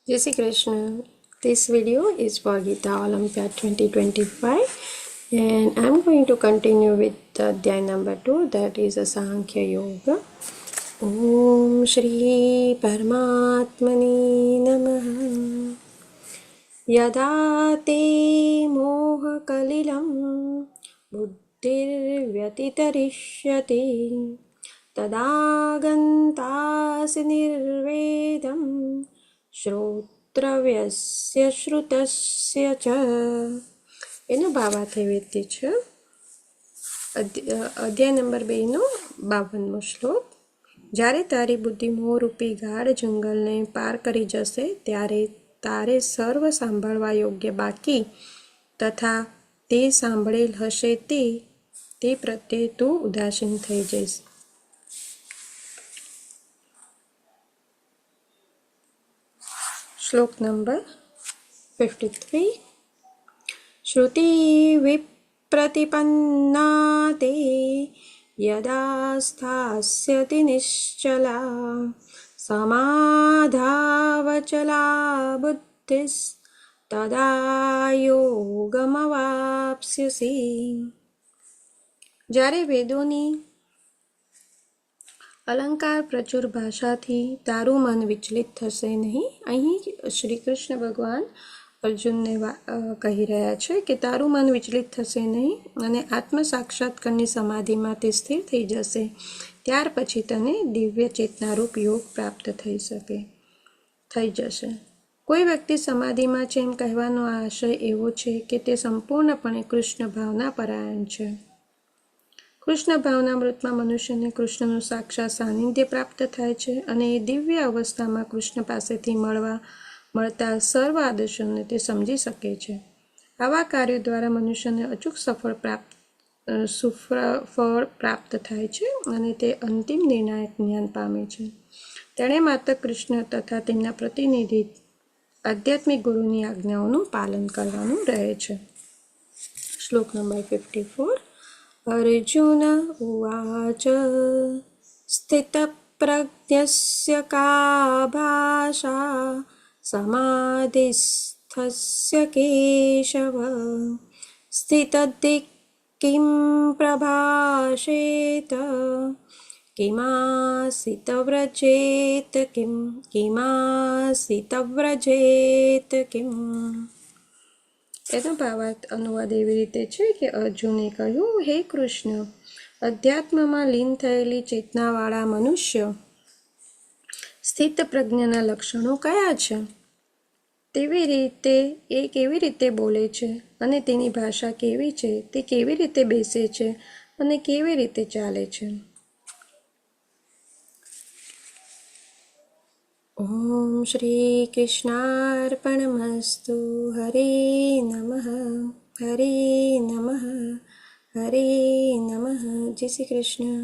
Jai Shri Krishna. This video is for Gita Olympiad 2025 and I'm going to continue with Adhyay number 2, that is a Sankhya Yoga. Om Shri Paramatmani Namaha. Yada te moha kalilam buddhir vyatitarishyati tada gantasi nirvedam શ્રોત્રવ્યસ્ય શ્રુતસ્ય ચ. એનો ભાવાર્થ એવી રીતે છે. અધ્યાય number 2નો 52મો શ્લોક. જ્યારે તારી બુદ્ધિ મોહરૂપી ગાઢ જંગલને પાર કરી જશે ત્યારે તારે સર્વ સાંભળવા યોગ્ય બાકી તથા તે સાંભળેલ હશે તે પ્રત્યે તું ઉદાસીન થઈ જઈશ. श्लोक नंबर 53. श्रुति विप्रतिपन्ना ते यदा स्थास्यति निश्चला समाधावचला बुद्धिस्तदा योगमवाप्स्यसि. જ્યારે વેદોની અલંકાર પ્રચુર ભાષાથી તારું મન વિચલિત થશે નહીં. અહીં શ્રી કૃષ્ણ ભગવાન અર્જુનને કહી રહ્યા છે કે તારું મન વિચલિત થશે નહીં અને આત્મ સાક્ષાત્કારની સમાધિમાં તે સ્થિર થઈ જશે. ત્યાર પછી તને દિવ્ય ચેતનારૂપ યોગ પ્રાપ્ત થઈ જશે. કોઈ વ્યક્તિ સમાધિમાં છે એમ કહેવાનો આશય એવો છે કે તે સંપૂર્ણપણે કૃષ્ણ ભાવના પરાયણ છે. કૃષ્ણ ભાવનામૃતમાં મનુષ્યને કૃષ્ણનું સાક્ષાત સાનિધ્ય પ્રાપ્ત થાય છે અને એ દિવ્ય અવસ્થામાં કૃષ્ણ પાસેથી મળતા સર્વ આદર્શોને તે સમજી શકે છે. આવા કાર્યો દ્વારા મનુષ્યને અચૂક સુફળ પ્રાપ્ત થાય છે અને તે અંતિમ નિર્ણાયક જ્ઞાન પામે છે. તેણે માત્ર કૃષ્ણ તથા તેમના પ્રતિનિધિ આધ્યાત્મિક ગુરુની આજ્ઞાઓનું પાલન કરવાનું રહે છે. શ્લોક નંબર 54. अर्जुन उवाच स्थितप्रज्ञस्य का भाषा समाधिस्थस्य केशव स्थितदिक् किं प्रभाषेत किमासितव्रजेत किम्. એનો ભાવાર્થ અનુવાદ એવી રીતે છે કે અર્જુને કહ્યું, હે કૃષ્ણ, અધ્યાત્મમાં લીન થયેલી ચેતનાવાળા મનુષ્ય સ્થિત પ્રજ્ઞાના લક્ષણો કયા છે? એ કેવી રીતે બોલે છે અને તેની ભાષા કેવી છે? તે કેવી રીતે બેસે છે અને કેવી રીતે ચાલે છે? ઓમ શ્રી કૃષ્ણાર્પણમસ્તુ. હરે નમઃ હરે નમઃ હરે નમઃ. જય શ્રી કૃષ્ણ.